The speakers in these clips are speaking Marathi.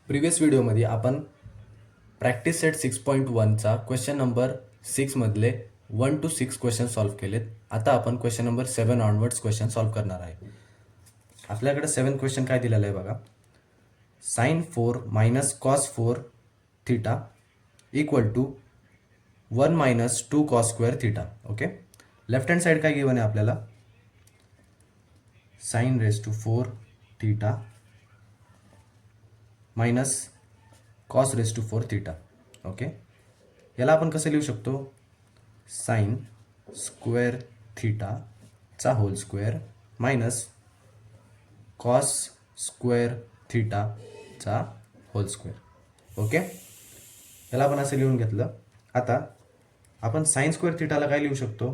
प्रिव्हियस व्हिडिओमध्ये आपण प्रॅक्टिस सेट 6.1चा क्वेश्चन नंबर 6 मधले 1 to 6 क्वेश्चन सॉल्व्ह केलेत. आता आपण question number 7 onwards question solve करणार आहे. आपल्याकडे 7 क्वेश्चन काय दिलेलं आहे बघा. Sine 4 minus cos 4 theta equal to 1 minus 2 cos square theta. Okay, left hand side काय गिवन आहे आपल्याला, sine raise to 4 theta minus cos raise to 4 theta. Okay, याला आपण कसं लिहू शकतो, साइन स्क्वेअर थीटाचा whole square minus cos square थीटाचा होल स्क्वेअर. ओके, याला आपण असं लिहून घेतलं. आता आपण साइन स्क्वेअर थीटाला काय लिहू शकतो,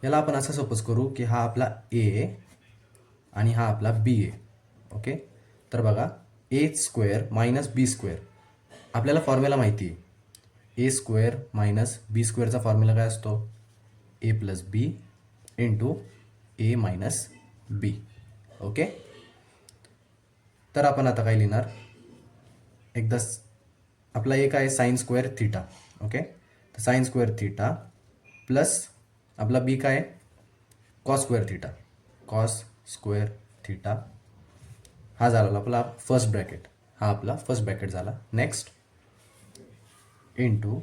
याला आपण असं सपोज करू की हा आपला ए आणि हा आपला बी आहे. ओके, तर बघा, ए स्क्वेअर मायनस बी स्क्वेअर आपल्याला फॉर्म्युला माहिती आहे. ए स्क्वेअर मायनस बी स्क्वेअरचा फॉर्म्युला काय असतो, ए plus B into A minus B. Okay, तर आपण आता काय लिहिणार, एकदा आपला ए काय साइन स्क्वेअर थीटा. ओके, तर साइन स्क्वेअर थीटा प्लस आपला बी काय cos square theta. Cos square theta हा झाला आपला फर्स्ट ब्रॅकेट, हा आपला फर्स्ट ब्रॅकेट झाला. नेक्स्ट इंटू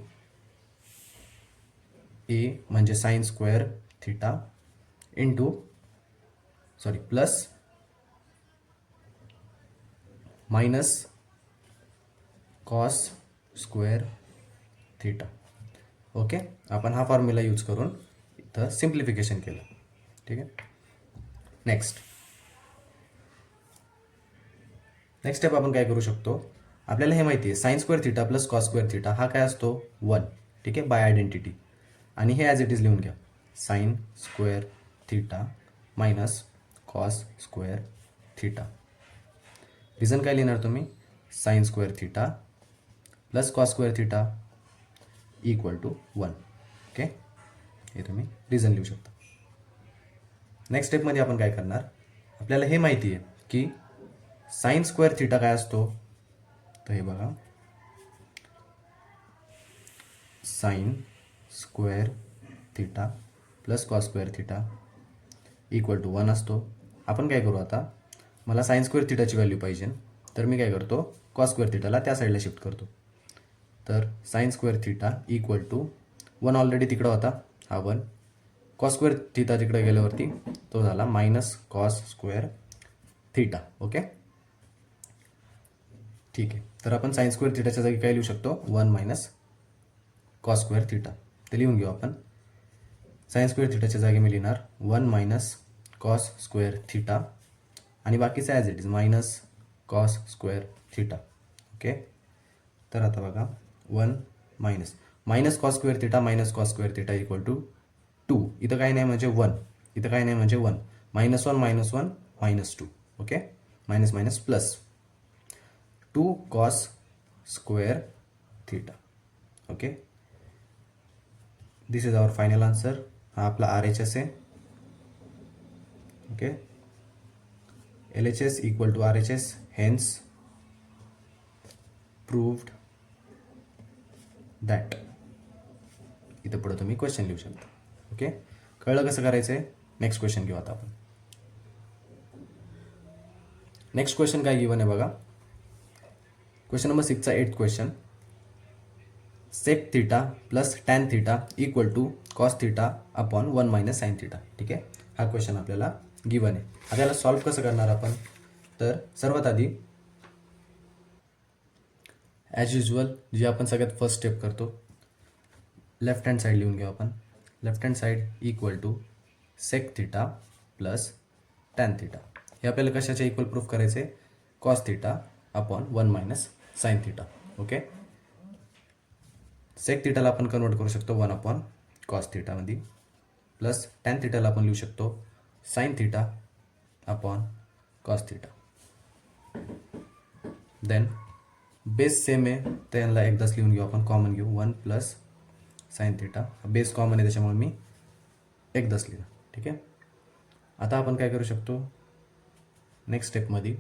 ए म्हणजे sign square theta into plus minus cos square theta. Okay, आपण हा फॉर्म्युला यूज करून इथं सिम्प्लिफिकेशन केलं. ठीक आहे, नेक्स्ट स्टेप आपण काय करू शकतो, आपल्याला हे माहिती आहे sign square theta plus cos square theta हा काय असतो 1. ठीक आहे, बाय आयडेंटिटी. आणि हे ॲज इट इज लिहून घ्या, sine square theta minus cos square theta. Reason काय लिहिणार तुम्ही, sine square theta plus cos square theta equal to 1. Okay, हे तुम्ही रिझन लिहू शकता. नेक्स्ट स्टेपमध्ये आपण काय करणार, आपल्याला हे माहिती आहे की साइन स्क्वेअर थीटा काय असतो, तर हे बघा, sine square theta plus cos square theta equal to 1 असतो. आपण काय करू, आता मला साइन स्क्वेअर थीटाची व्हॅल्यू पाहिजे, तर मी काय करतो, कॉस स्क्वेअर थीटाला त्या साईडला शिफ्ट करतो. तर sine square theta equal to 1 already तिकडं होता, हा 1. कॉस स्क्वेअर थीटा तिकडे गेल्यावरती तो झाला minus cos square theta. Okay, ठीक आहे, तर आपण साइन स्क्वेअर थीटाच्या जागी काय लिहू शकतो, 1 मायनस कॉस स्क्वेअर थीटा. ते लिहून घेऊ आपण. साइन स्क्वेअर थीटाच्या जागी मी लिहिणार 1 मायनस कॉस स्क्वेअर थीटा आणि बाकीचं as it is minus cos square theta. Okay, तर आता बघा, 1 minus cos square theta minus cos square theta equal to 2. इथं काही नाही म्हणजे 1, इथं काही नाही म्हणजे 1. -1 -1 -2. Okay, minus minus plus 2 cos square theta. Okay, this is our final answer. हा आपला RHS आहे. Okay, LHS equal to RHS, hence proved that. इथं पुढे तुम्ही क्वेश्चन लिहू शकता. ओके, कळलं कसं करायचं आहे. नेक्स्ट क्वेश्चन घेऊ आता आपण. नेक्स्ट क्वेश्चन काय गिवन आहे बघा, क्वेश्चन नंबर 6चा 8th question. Sec theta plus tan theta equal to cos theta upon 1 minus sine theta. ठीक आहे, हा क्वेश्चन आपल्याला गिवन आहे. आता याला सॉल्व्ह कसं करणार आपण, तर सर्वात आधी ॲज युजल जे आपण सगळ्यात फर्स्ट स्टेप करतो, लेफ्ट हँड साईड लिहून घेऊ आपण. Left hand side equal to sec theta plus tan theta. हे आपल्याला कशाच्या इक्वल प्रूफ करायचे, cos theta upon 1 minus sine theta. Okay, sec थीटाला आपण कन्वर्ट करू शकतो 1 अपॉन कॉस थीटामध्ये, प्लस टॅन थीटाला आपण लिहू शकतो sine theta upon cos theta. Then base same आहे, त्यांना एकदाच लिहून घेऊ आपण, कॉमन घेऊ 1 plus sine theta. Base common आहे त्याच्यामुळे मी एकदाच लिहिलं. ठीक आहे, आता आपण काय करू शकतो, नेक्स्ट स्टेपमध्ये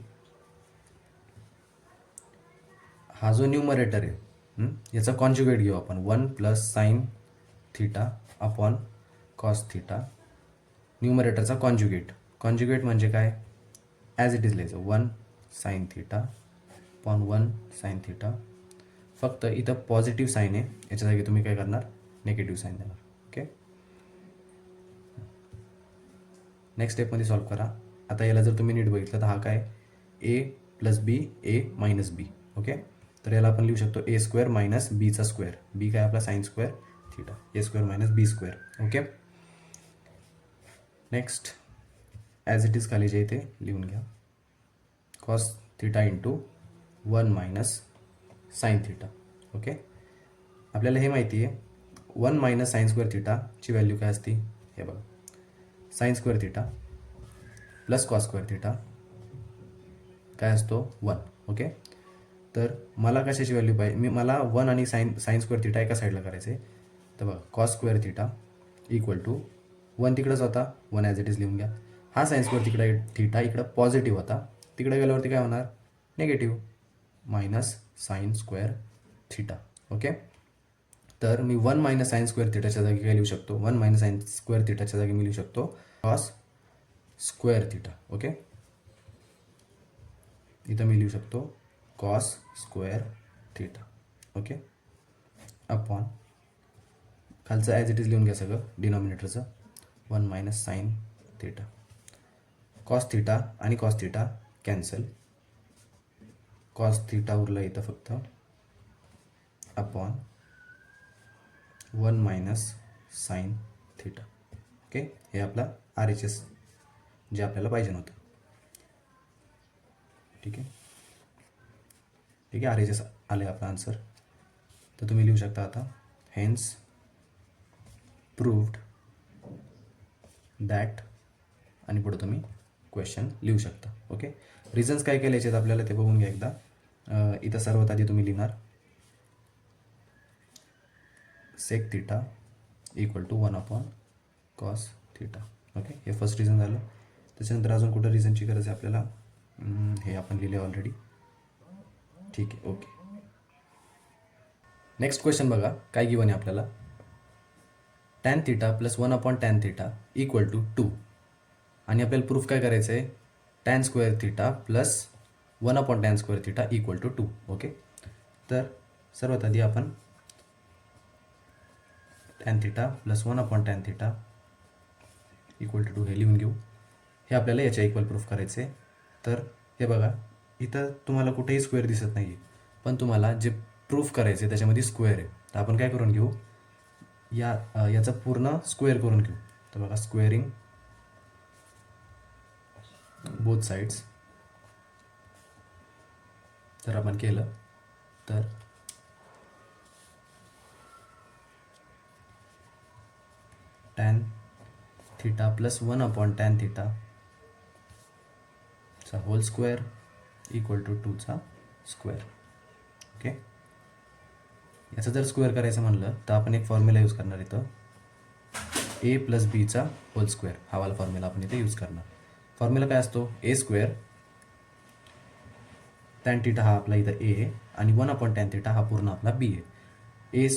हा जो न्यूमरेटर आहे याचा कॉन्ज्युगेट घेऊ आपण. 1 + sin theta upon cos theta. न्यूमरेटरचा कॉन्ज्युगेट म्हणजे काय, ॲज इट इज लिहायचं. 1 sin theta upon 1 sin theta. फक्त इथं पॉझिटिव्ह साईन आहे, याच्या जागी तुम्ही काय करणार, निगेटिव्ह साईन देणार. ओके. नेक्स्ट स्टेपमध्ये सॉल्व करा. आता याला जर तुम्ही नीट बघितलं तर हा काय, a + b a - b. Okay. तर याला आपण लिहू शकतो a² - bचा स्क्वेअर. b काय आपला sin² theta. a² - b². Okay. Next as it is खाली जे इथे लिहून घ्या, cos theta into 1 - sin theta. Okay. आपल्याला हे माहिती आहे 1 - sin² थिटाची व्हॅल्यू काय असते, हे बघा, sin² theta plus cos² theta काय असतो 1. ओके. तर मला कशाची व्हॅल्यू पाहिजे, मला 1 आणि sin² थिटा एका साईडला करायचं आहे. तर बघा cos² थिटा इक्वल टू 1 तिकडंच होता, 1 ॲज इट इज लिहून घ्या. हा sin² तिकडे थिटा इकडं पॉझिटिव्ह होता, तिकडे गेल्यावरती काय होणार, निगेटिव्ह -sin² थिटा. ओके. तर मी 1 - sin² थिटाच्या जागी काय लिहू शकतो, 1 - sin² थिटाच्या जागी मी लिहू शकतो cos² थिटा. ओके. इथं मी लिहू शकतो cos² थिटा. ओके. अपॉन खालचं ॲज इट इज लिहून घ्या सगळं, डिनॉमिनेटरचं 1 - sin थिटा. कॉस थिटा आणि cos theta cancel, cos theta उरला इथं फक्त, अपॉन 1 - sin थिटा. ओके. हे आपला RHS जे आपल्याला पाहिजे नव्हतं. ठीक आहे. ठीक आहे, RHS आले आपला आन्सर. तर तुम्ही लिहू शकता आता, हेन्स प्रूव्ड दॅट, आणि पुढे तुम्ही क्वेश्चन लिहू शकता. ओके. रिझन्स काय काय लिहायचे आहेत आपल्याला ते बघून घ्या एकदा. इथं सर्वात आधी तुम्ही लिहिणार sec theta equal to 1 / cos theta. Okay. हे फर्स्ट रिझन झालं. त्याच्यानंतर अजून कुठं रिझनची गरज आहे आपल्याला, हे आपण लिहिले ऑलरेडी. ठीक आहे. ओके. नेक्स्ट क्वेश्चन बघा काय गिवन आहे आपल्याला, tan theta + 1 / tan theta equal to 2. आणि आपल्याला प्रूफ काय करायचं आहे, tan² theta plus 1 / tan² theta equal to 2. Okay. तर सर्वात आधी आपण tan theta + 1 / tan theta equal to 2 हे लिहून घेऊ. हे आपल्याला याच्या इक्वल प्रूफ करायचे आहे. तर हे बघा इथं तुम्हाला कुठेही स्क्वेअर दिसत नाही आहे, पण तुम्हाला जे प्रूफ करायचे त्याच्यामध्ये स्क्वेअर आहे. तर आपण काय करून घेऊ, याचा पूर्ण स्क्वेअर करून घेऊ. तर बघा स्क्वेअरिंग बोथ साइड्स. तर आपण केलं तर tan थिटा + 1 / tan थिटा चा होल स्क्वेअर इक्वल टू 2चा स्क्वेअर. ओके. याचं जर स्क्वेअर करायचं म्हणलं तर आपण एक फॉर्म्युला यूज करणार इथं, a + bचा होल स्क्वेअर. हा वाला फॉर्म्युला आपण इथे यूज करणार. फॉर्म्युला काय असतो, a² tan थिटा हा आपला इथं a आहे, आणि 1 / tan थिटा हा पूर्ण आपला b आहे. a²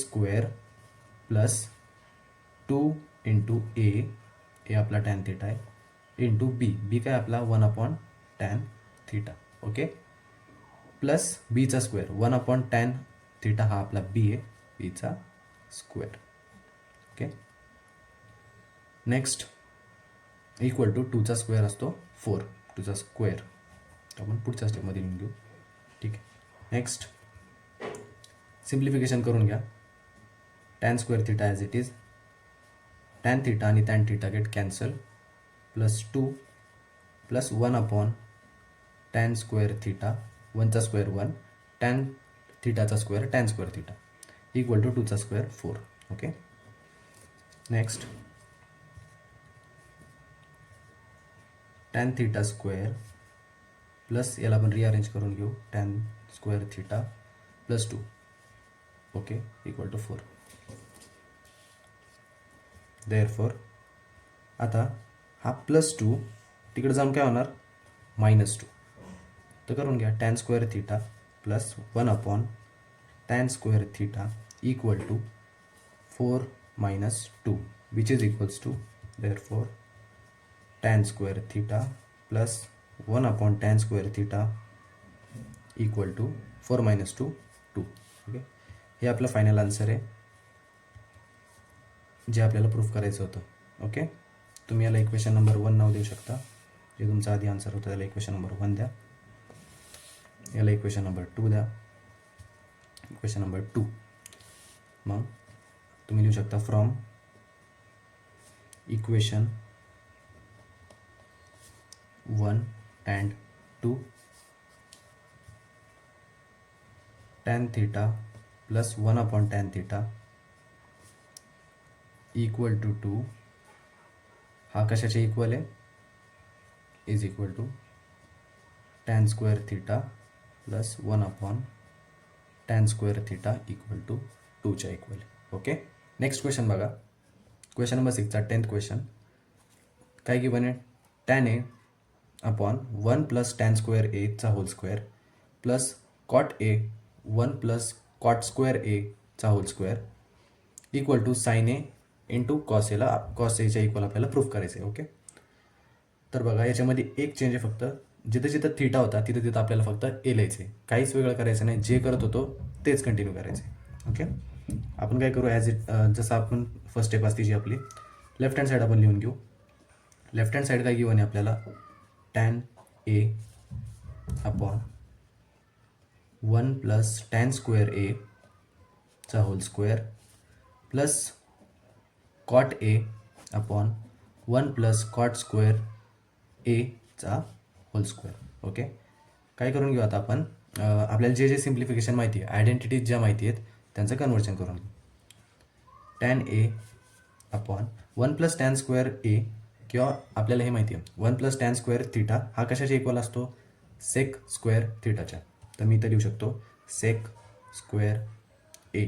+ 2 × a आपला tan थिटा आहे, इंटू b काय आपला 1 / tan थिटा. ओके. प्लस bचा स्क्वेअर, 1 / tan थिटा हा आपला b आहे, bचा square. Okay. Next equal to 2चा स्क्वेअर असतो 4, 2चा स्क्वेअर. आपण पुढच्या स्टेपमध्ये लिहून घेऊ. ठीक आहे. नेक्स्ट सिम्प्लिफिकेशन करून घ्या. tan² theta as it is, tan theta आणि tan theta get cancel, +2 + 1 / tan² theta, 1चा स्क्वेअर 1, tan थिटाचा square tan² theta equal to 2चा स्क्वेअर 4. ओके. नेक्स्ट tan थिटा² प्लस याला आपण रिअरेंज करून घेऊ, tan² theta + 2. Okay. Equal to 4. Therefore आता हा +2 तिकडे जाऊन काय होणार -2. तर करून घ्या tan square theta plus 1 tan square theta equal to 4 - 2 which is equals to therefore tan square theta plus 1 tan square theta equal to 4 - 2 2. Okay, हे आपलं फायनल आन्सर आहे जे आपल्याला प्रूफ करायचं होतं. ओके, तुम्ही याला इक्वेशन नंबर 1 नाव देऊ शकता. जे तुमचा आधी आन्सर होता त्याला इक्वेशन नंबर 1 द्या. याला इक्वेशन नंबर 2 द्या. इक्वेशन नंबर 2 मग तुम्ही लिहू शकता from equation 1 and 2 tan theta plus 1/tan theta equal to 2 हा कशाचे इक्वल आहे is equal to tan square theta plus 1/tan square theta equal to 2च्या इक्वल आहे. ओके, नेक्स्ट क्वेश्चन बघा. क्वेश्चन नंबर 6चा 10th क्वेश्चन. काय गिवन आहे tan a upon 1 plus tan square A चा whole square plus cot A 1 plus cot square A चा whole square equal to sine A into cos एला कॉस एच्या इक्वल आपल्याला प्रूफ करायचं आहे. ओके, तर बघा याच्यामध्ये एक चेंज आहे फक्त. जिथं जिथं थिटा होता तिथं तिथं आपल्याला फक्त ए लिहायचं आहे. काहीच वेगळं करायचं नाही. जे करत होतो तेच कंटिन्यू करायचं आहे. ओके, आपण काय करू ॲज इट जसं आपण फर्स्ट स्टेप असते जी आपली लेफ्ट हँड साईड आपण लिहून घेऊ. लेफ्ट हँड साईड काय गिवन आहे आपल्याला tan a upon 1 plus tan square A चा whole square plus cot A upon 1 plus cot square A चा होल स्क्वेअर. ओके, काय करून घेऊ आता आपण आपल्याला जे जे सिम्प्लिफिकेशन माहिती आहे आयडेंटिटीज ज्या माहिती आहेत त्यांचं कन्वर्जन करून घेऊ. tan a upon 1 plus tan square A किंवा आपल्याला हे माहिती आहे 1 प्लस tan स्क्वेअर थिटा हा कशाच्या इक्वल असतो सेक स्क्वेअर थिटाच्या. तर मी इथं लिहू शकतो सेक स्क्वेअर ए.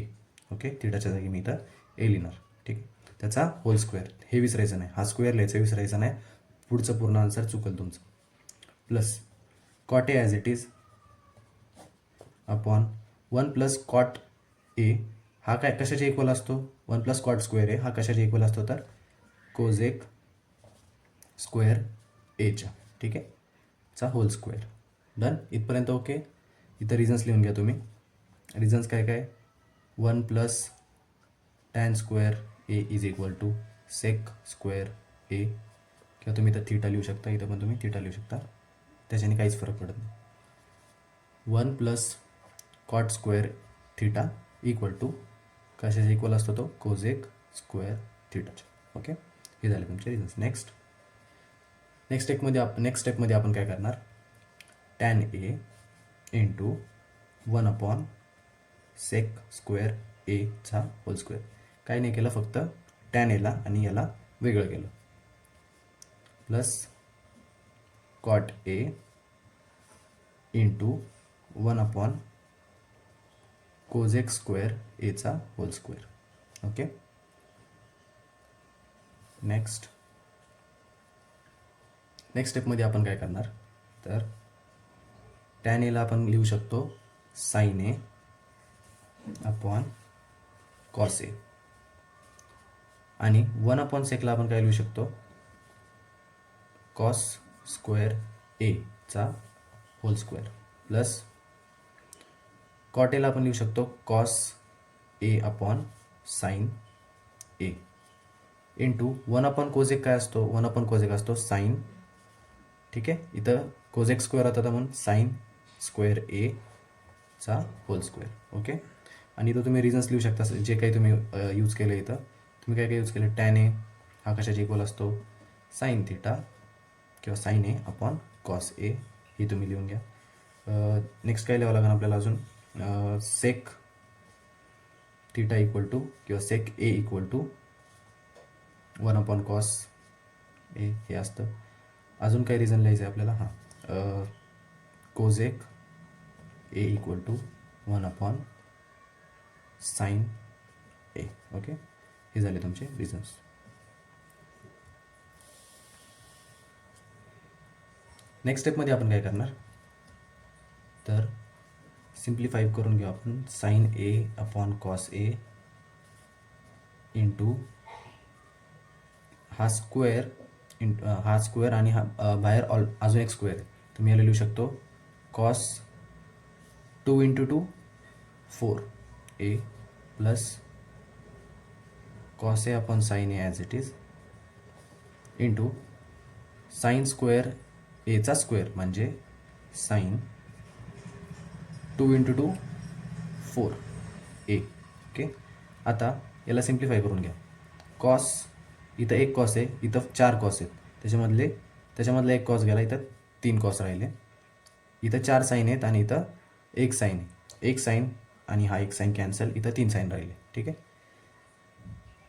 ओके, थिटाच्या जागी मी इथं ए लिहिणार. ठीक आहे, त्याचा होल स्क्वेअर हे विसरायचं नाही. हा स्क्वेअर लिहायचं विसरायचं नाही. पुढचं पूर्ण आन्सर चुकल तुमचं. Plus cot A as it is upon 1 plus cot A हा काय कशाच्या इक्वल असतो 1 प्लस कॉट स्क्वेअर ए हा कशाच्या इक्वल असतो तर कोजेक स्क्वेअर एच्या. ठीक आहे, चा होल स्क्वेअर. डन, इथपर्यंत ओके. इथं रिझन्स लिहून घ्या तुम्ही. रिझन्स काय काय 1 plus tan square A is equal to sec square A किंवा तुम्ही इथं थिटा लिहू शकता. इथं पण तुम्ही थिटा लिहू शकता. त्याच्याने काहीच फरक पडत नाही. 1 plus cot square theta equal to कशाच्या इक्वल असतो तो कोजेक स्क्वेअर थिटाच्या. ओके, हे झाले तुमचे रिझन्स. नेक्स्ट स्टेपमध्ये आपण काय करणार tan A into 1 sec square A चा होल स्क्वेअर. काही नाही केलं, फक्त tan एला आणि याला वेगळं केलं. Plus cot A into 1 cosec square A चा होल स्क्वेअर. ओके, नेक्स्ट स्टेपमध्ये आपण काय करणार तर tan एला आपण लिहू शकतो sign A upon cos A आणि 1 सेकला आपण काय लिहू शकतो कॉस स्क्वेअर ए चा होल स्क्वेअर प्लस कॉट एला आपण लिहू शकतो cos A upon sine A into 1 Kozak काय असतो 1 कोजेक असतो साइन. ठीक आहे, इथं कोजेक स्क्वेअर होता म्हणून साइन स्क्वेअर ए चा होल स्क्वेअर. ओके, आणि इथं तुम्ही रिझन्स लिहू शकता जे काही तुम्ही यूज केलं. इथं तुम्ही काय काय यूज केलं tan ए हा कशाच्या इक्वल असतो साइन थिटा किंवा sign A upon cos A ही तुम्ही लिहून घ्या. नेक्स्ट काय लिहावं लागेल आपल्याला अजून सेक थिटा इक्वल टू किंवा sec A equal to 1 cos A हे असतं. अजून काही रिझन लिहायचं आहे आपल्याला. हां, cosec A equal to 1 sine A. Okay, हे झाले तुमचे रिझन्स. नेक्स्ट स्टेपमध्ये आपण काय करणार, तर सिम्प्लिफाय करून घेऊ आपण. Sign A upon cos A into हा स्क्वेअर हा स्क्वेअर आणि हा बाहेर अजून एक स्क्वेअर आहे, तुम्ही याला लिहू शकतो cos 2 into 2 4 A plus cos A upon sine A as it is into sine square एचा स्क्वेअर म्हणजे साइन 2 इंटू 2 4 ए. ओके, आता याला सिम्प्लिफाय करून घ्या. कॉस इथं एक कॉस आहे, इथं 4 कॉस आहेत, त्याच्यामधला एक कॉस गेला, इथं 3 कॉस राहिले. इथं 4 साईन आहेत आणि इथं एक साईन आहे. एक साईन आणि हा एक साईन कॅन्सल, इथं 3 साईन राहिले. ठीक आहे.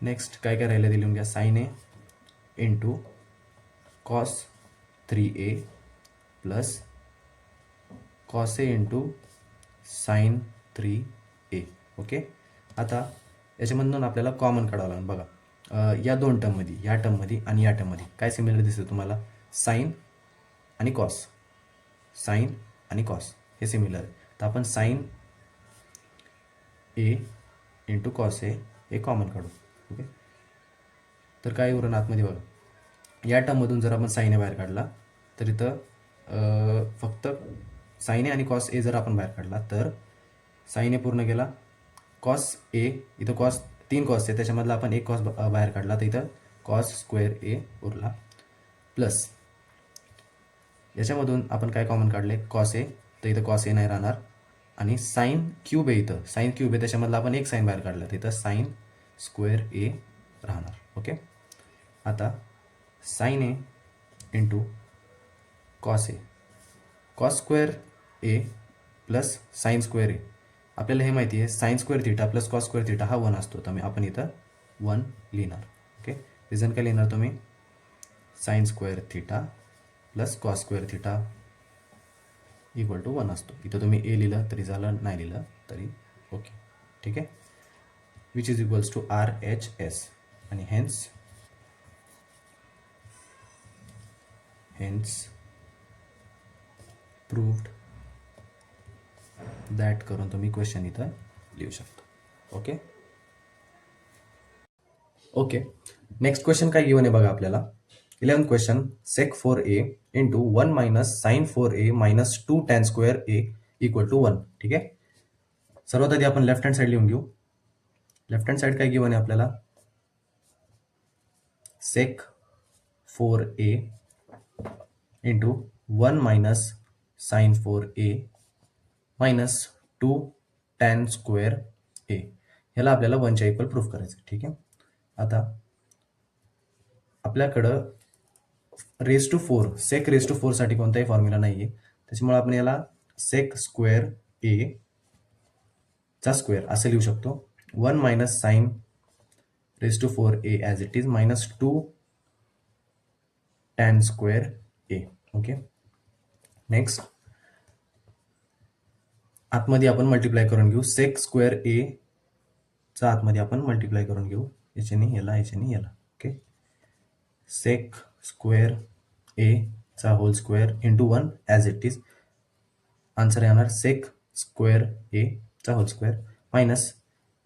नेक्स्ट काय काय राहिलं ते लिहून घ्या. Sine A into cos 3a plus cos A into sine 3a. Okay, आता याच्यामधून आपल्याला कॉमन काढावं लागेल. बघा या दोन टर्ममध्ये, या टर्ममध्ये आणि या टर्ममध्ये काय सिमिलर दिसतं तुम्हाला, साइन आणि कॉस, साइन आणि कॉस हे सिमिलर आहे. तर आपण sign A into cos A हे कॉमन काढू. ओके, तर काय उरण आतमध्ये बघा, या टर्ममधून जर आपण साइन ए बाहेर काढला तर इथं फक्त साइन ए आणि कॉस ए जर आपण बाहेर काढला तर साइन ए पूर्ण गेला, कॉस ए इथं कॉस 3 कॉस आहे, त्याच्यामधला आपण एक कॉस बाहेर काढला तर इथं कॉस स्क्वेअर ए उरला, प्लस याच्यामधून आपण काय कॉमन काढले, कॉस ए, तर इथं कॉस ए नाही राहणार, आणि साइन क्यूब आहे, इथं साइन क्यूब आहे, त्याच्यामधला आपण एक साइन बाहेर काढला तर इथं साइन स्क्वेअर ए राहणार. ओके, आता sign A into cos A, cos square A plus sine square ए. आपल्याला हे माहिती आहे sign square theta plus cos square theta हा 1 असतो, तर आपण इथं 1 लिहिणार. ओके, रिझन काय लिहिणार तुम्ही, sine square theta plus cos square theta equal to 1 असतो. इथं तुम्ही ए लिहिलं तरी झालं, नाही लिहिलं तरी ओके. ठीक आहे, which is equals to RHS, आणि हेन्स प्रूव्ड दॅट करून तुम्ही क्वेश्चन इथं लिहू शकता. ओके ओके, नेक्स्ट क्वेश्चन काय गिवन आहे बघा आपल्याला. 11th question, sec 4a into 1 minus sine 4a minus 2 tan square a equal to 1. ठीक आहे, सर्वात आधी आपण लेफ्ट हँड साईड लिहून घेऊ. लेफ्ट हँड साईड काय गिवन आहे आपल्याला, sec 4a into 1 minus sine 4a minus 2 tan square a. ह्याला आपल्याला 1च्या इक्वल प्रूफ करायचं. ठीक आहे, आता आपल्याकडं raise to 4, sec raise to 4 साठी कोणताही फॉर्म्युला नाही आहे, त्याच्यामुळे आपण याला सेक स्क्वेअर ए चा स्क्वेअर असं लिहू शकतो. 1 minus sine raise to 4a as it is minus 2 tan square A. Okay, next आतमध्ये आपण मल्टिप्लाय करून घेऊ, सेक स्क्वेअर ए चा आतमध्ये आपण मल्टिप्लाय करून घेऊ, याच्याने याला, याच्याने याला. ओके, सेक स्क्वेअर ए चा whole square into 1 as it is, answer येणार सेक स्क्वेअर ए चा होल स्क्वेअर मायनस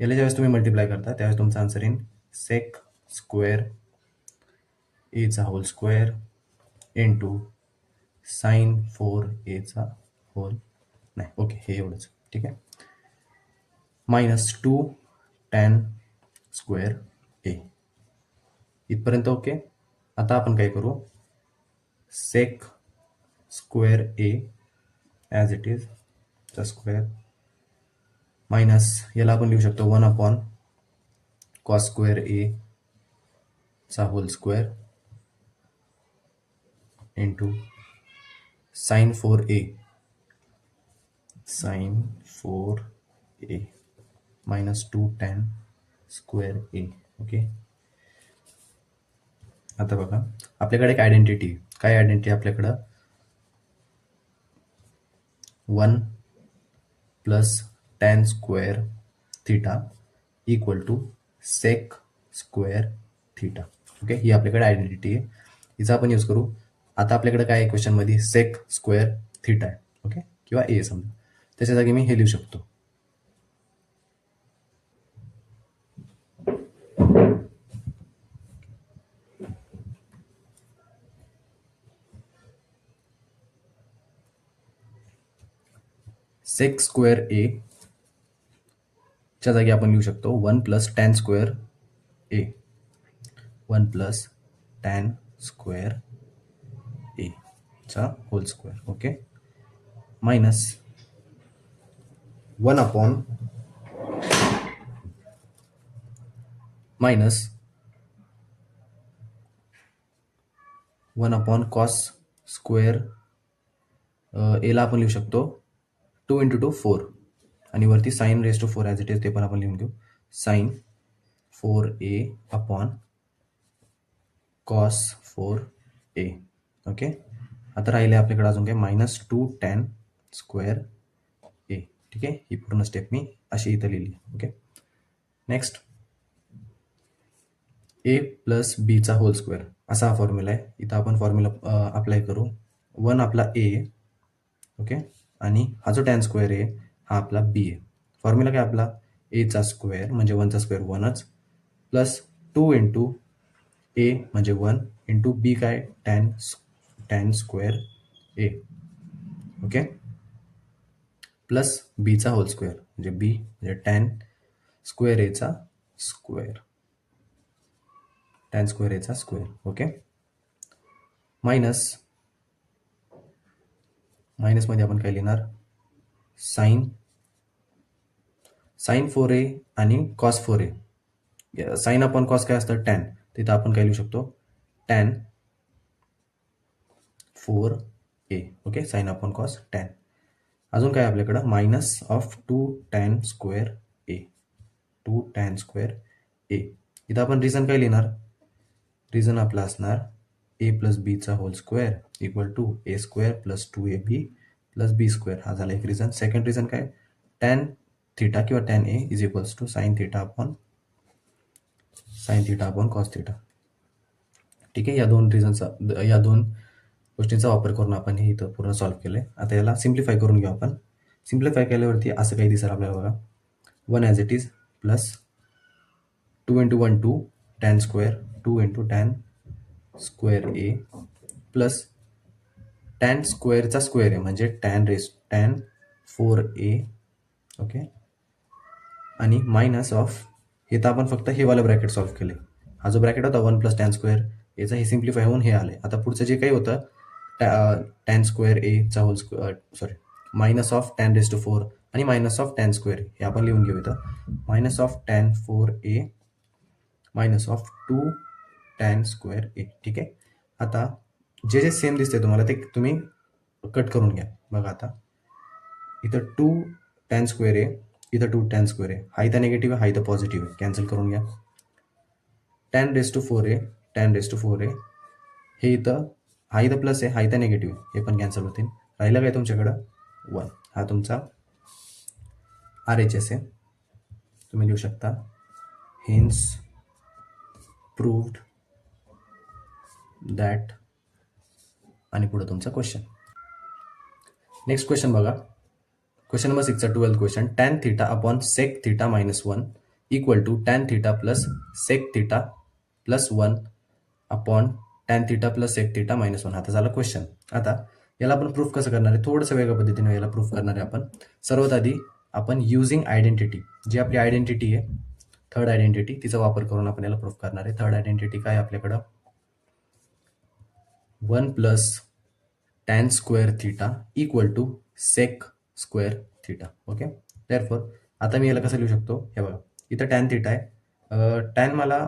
याला ज्यावेळेस तुम्ही मल्टिप्लाय करता त्यावेळेस तुमचा आन्सर येईल सेक स्क्वेअर ए चा whole square into sine 4a चा होल, नाही ओके हे एवढंच. ठीक आहे, मायनस 2 tan स्क्वेअर ए इथपर्यंत. ओके, आता आपण काय करू, sec square A as it is चा स्क्वेअर मायनस याला आपण लिहू शकतो 1 अपॉन कॉस स्क्वेअर ए चा whole square into sine 4a minus 2 tan square A. Okay, आता बघा आपल्याकडे एक आयडेंटिटी, काय आयडेंटिटी आपल्याकडं, 1 plus tan square theta equal to sec square theta. Okay, ही आपल्याकडे आयडेंटिटी आहे, हिचा आपण यूज करू. आता आपल्याकडे काय आहे क्वेश्चनमध्ये सेक स्क्वेअर थिटा आहे, ओके, किंवा ए समजा. त्याच्या जागी मी हे लिहू शकतो. सेक स्क्वेअर ए च्या जागी आपण लिहू शकतो 1 plus tan square A, 1 plus tan square A चा whole square, okay, minus 1 upon minus 1 upon cos square एला आपण लिहू शकतो 2 इंटू 2 4 आणि वरती sine raise to 4 as it is ते पण आपण लिहून घेऊ. Sine 4a upon cos 4a, okay. आता राहिले आपल्याकडे अजून काय मायनस 2 टॅन स्क्वेअर ए, ठीक आहे. ही पूर्ण स्टेप मी अशी इथं लिहिली, ओके. नेक्स्ट ए प्लस बीचा होल स्क्वेअर असा हा फॉर्म्युला आहे. इथं आपण फॉर्म्युला अप्लाय करू. 1 आपला ए, ओके, आणि हा जो टॅन स्क्वेअर आहे हा आपला बी आहे. फॉर्म्युला काय आपला एचा स्क्वेअर म्हणजे 1चा स्क्वेअर 1च प्लस 2 इंटू ए म्हणजे 1 इंटू बी काय tan square A, okay, plus बीचा होल स्क्वेअर म्हणजे बी म्हणजे टॅन स्क्वेअर एचा स्क्वेअर, टॅन स्क्वेअर एचा स्क्वेअर, ओके, मायनसमध्ये आपण काय लिहिणार साईन 4a आणि cos 4a. Sine upon cos काय असतं टॅन, तिथं आपण काय लिहू शकतो tan 4a, okay, sine upon cos tan. अजून काय आपल्याकडं minus of 2 tan square A, 2 tan square A. इथं आपण रिझन काय लिहिणार, रिझन आपला असणार ए प्लस बीचा होल square equal to A square plus 2ab plus B square. हा झाला एक रिझन. सेकंड रिझन काय टॅन थिटा किंवा tan A is equals to sine theta upon cos theta, ठीक आहे. या दोन गोष्टींचा वापर करून आपण हे इथं पूर्ण सॉल्व्ह केलं आहे. आता याला सिम्प्लिफाय करून घेऊ आपण. सिम्प्लिफाय केल्यावरती असं काही दिसेल आपल्याला बघा 1 as it is plus 2 into 1 2 tan square 2 into tan square A plus tan स्क्वेअरचा स्क्वेअर आहे म्हणजे टॅन 4a, ओके, आणि मायनस ऑफ हे तर आपण फक्त हे वाला ब्रॅकेट सॉल्व्ह केले. हा जो ब्रॅकेट होता 1 प्लस टॅन स्क्वेअर याचं हे सिम्प्लिफाय होऊन हे आले. आता पुढचं जे काही होतं टॅन स्क्वेअर एचा whole square minus of tan raise to 4 आणि मायनस ऑफ टॅन स्क्वेअर हे आपण लिहून घेऊ इथं minus of tan 4a minus of 2 tan square A, ठीक आहे. आता जे जे सेम दिसते तुम्हाला ते तुम्ही कट करून घ्या. बघा आता इथं 2 टॅन स्क्वेअर आहे, इथं 2 टॅन स्क्वेअर आहे, हा इथं निगेटिव्ह आहे, हा इथं पॉझिटिव्ह आहे, कॅन्सल करून घ्या. टॅन रेस टू 4a हे इथं हा इथं प्लस आहे, हा इथं निगेटिव्ह आहे, हे पण कॅन्सल होतील. राहिलं काय तुमच्याकडं 1, हा तुमचा RHS आहे, तुम्ही लिहू शकता हेन्स प्रूव्ड दॅट आणि पुढे तुमचा क्वेश्चन. नेक्स्ट क्वेश्चन बघा, क्वेश्चन नंबर 6चा 12th question. Tan theta upon sec theta minus 1 equal to tan theta plus sec theta plus 1 upon tan theta plus sec theta minus 1. आता झाला क्वेश्चन. आता याला आपण प्रूफ कसं करणार आहे, थोडंसं वेगळ्या पद्धतीने याला प्रूफ करणार आहे आपण. सर्वात आधी आपण युझिंग आयडेंटिटी, जी आपली आयडेंटिटी आहे थर्ड आयडेंटिटी, तिचा वापर करून आपण याला प्रूफ करणार आहे. थर्ड आयडेंटिटी काय आपल्याकडं 1 plus tan square theta equal to sec square theta, okay. Therefore आता मी याला कसं लिहू शकतो, हे बघा इथं टॅन थिटा आहे, टॅन मला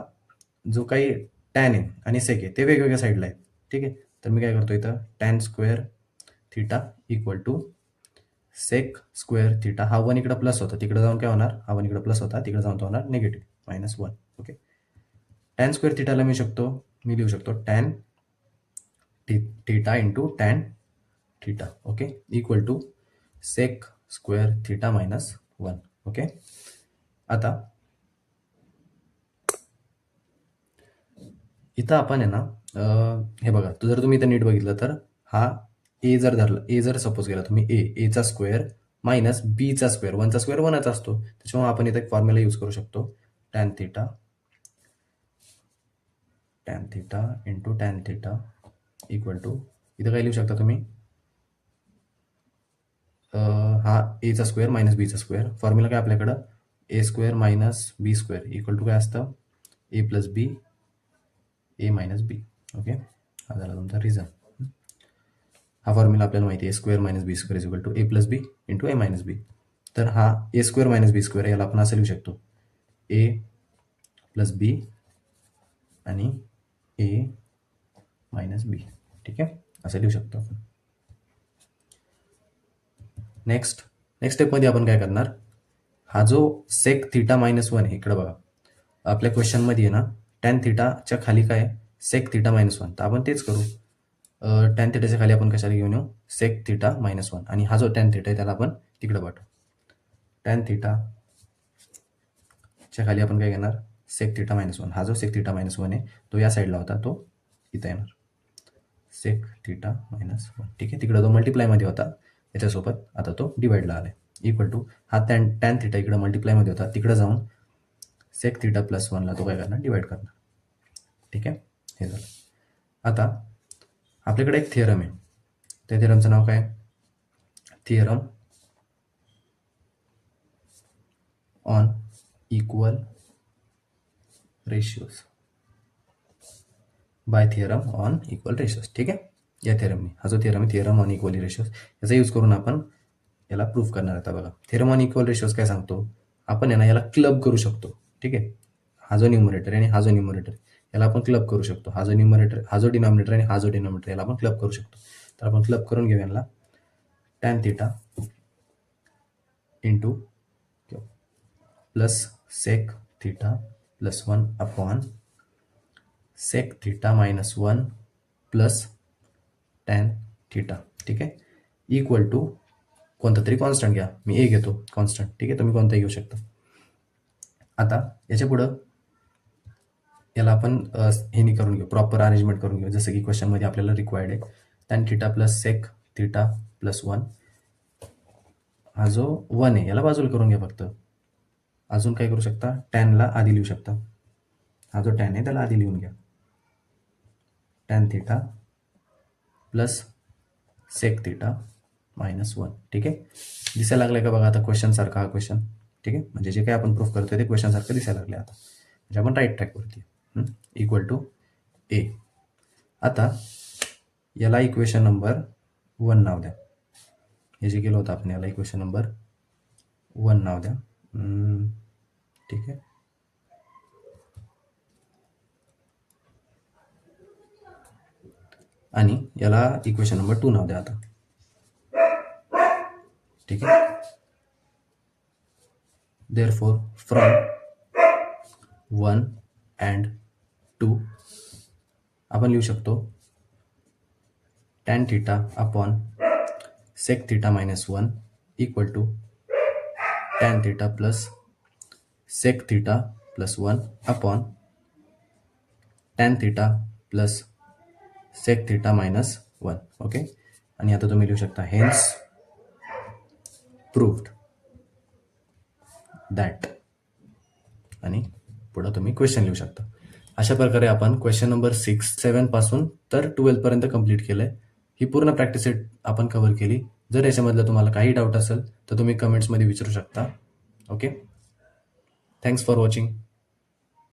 जो काही टॅन आहे आणि सेक आहे ते वेगवेगळ्या साईडला आहेत, ठीक आहे. तर मी काय करतो इथं tan square theta equal to sec square theta. हा 1 इकडं प्लस होता, तिकडे जाऊन काय होणार, हा 1 इकडं प्लस होता, तिकडे जाऊन तो होणार निगेटिव्ह -1, ओके. टॅन स्क्वेअर थिटाला मी लिहू शकतो tan theta into tan theta, okay, equal to sec square theta -1, okay. आता इथं आपण आहे ना हे बघा, जर तुम्ही इथं नीट बघितलं तर हा ए जर धरला, ए जर सपोज केला तुम्ही, एचा स्क्वेअर मायनस बीचा स्क्वेअर, वनचा स्क्वेअर वनच असतो. त्याच्यामुळे आपण इथं एक फॉर्म्युला यूज करू शकतो, tan theta into tan theta equal to, इथं काय लिहू शकता तुम्ही, हा एचा स्क्वेअर मायनस बीचा स्क्वेअर. फॉर्म्युला काय आपल्याकडं, A square minus B square equal to काय असतं, A plus B, A minus B. Okay, हा झाला तुमचा रिझन. हा फॉर्म्युला आपल्याला माहिती आहे, square minus B square equal to A plus B into A minus B. तर हा A square minus B square याला आपण असं लिहू शकतो, ए प्लस बी आणि ए मायनस बी. ठीक आहे, असं लिहू शकतो आपण. नेक्स्ट स्टेपमध्ये आपण काय करणार, हा जो सेक थिटा मायनस वन आहे, इकडं बघा आपल्या क्वेश्चनमध्ये आहे ना, टॅन थिटाच्या खाली काय सेक थिटा मायनस वन, तर आपण तेच करू. टॅन थिटाच्या खाली आपण कशाला घेऊन येऊ, सेक थिटा मायनस वन, आणि हा जो टॅन थिटा आहे त्याला आपण तिकडं पाठवू. टॅन थिटाच्या खाली आपण काय घेणार, सेक थिटा मायनस वन. हा जो सेक थिटा मायनस वन आहे तो या साईडला होता, तो इथं येणार, सेक थिटा मायनस वन. ठीक आहे, तिकडं तो मल्टिप्लायमध्ये होता याच्यासोबत, आता तो डिवाइडला आलाय. इक्वल टू हा टॅन थिटा इकडं मल्टिप्लायमध्ये होता, तिकडं जाऊन सेक थिटा प्लस वनला तो काय करणार, डिवाइड करणार. ठीक आहे, हे झालं. आता आपल्याकडे एक थिअरम आहे, त्या थिअरमचं नाव काय, theorem on equal ratios, by theorem on equal ratios. ठीक आहे, या थिअरमने, हा जो थिअरम आहे थिअरम ऑन इक्वल रेशियोज, याचा यूज करून आपण याला प्रूफ करणार. आता बघा, थिअरम ऑन इक्वल रेशियोज काय सांगतो, आपण आहे ना याला क्लब करू शकतो. ठीक आहे, हा जो न्यूमरेटर आहे आणि हा जो न्यूमरेटर याला आपण क्लब करू शकतो. हा जो न्यूमरेटर, हा जो डिनॉमिनेटर आणि हा जो डिनॉमिनेटर याला आपण क्लब करू शकतो. तर आपण क्लब करून घेऊ याला, tan theta into plus sec theta plus one upon sec theta minus one plus tan theta. ठीक आहे, इक्वल टू कोणता तरी कॉन्स्टंट घ्या, मी ए घेतो कॉन्स्टंट. ठीक आहे, तुम्ही कोणताही घेऊ शकता. आता याच्या पुढं याला आपण हे करून घेऊ, प्रॉपर अरेंजमेंट करून घेऊ, जसं की क्वेश्चनमध्ये आपल्याला रिक्वायर्ड आहे. Tan theta plus sec theta plus one, हा जो वन आहे याला बाजूला करून घ्या फक्त. अजून काय करू शकता, टॅनला आधी लिहू शकता, हा जो टॅन आहे त्याला आधी लिहून घ्या, tan theta plus sec theta minus one. ठीक आहे, दिसायला लागलाय का बघा आता क्वेश्चन सारखा हा क्वेश्चन. ठीक आहे, म्हणजे जे काही आपण प्रूफ करतोय ते क्वेश्चन सारखं दिसायला लागले आता, म्हणजे आपण राईट ट्रॅकवरती. इक्वल टू ए. आता याला इक्वेशन नंबर वन नाव द्या, हे जे केलं होतं आपण याला इक्वेशन नंबर वन नाव द्या. ठीक आहे, आणि याला इक्वेशन नंबर टू नाव द्या आता. ठीक आहे, therefore from one and two आपण लिहू शकतो tan theta upon sec theta minus one equal to tan theta plus sec theta plus one upon tan theta plus sec theta minus one. Okay, आणि आता तुम्ही लिहू शकता हेन्स प्रूव्ड दॅट, आणि पुढं तुम्ही क्वेश्चन लिहू शकता. अशा प्रकारे आपण क्वेश्चन नंबर 6, 7 पासून तर 12 पर्यंत कंप्लीट केलंय. ही पूर्ण प्रॅक्टिस सेट आपण कव्हर केली. जर याच्यामधलं तुम्हाला काही डाऊट असेल तर तुम्ही कमेंट्समध्ये विचारू शकता. Okay, thanks for watching.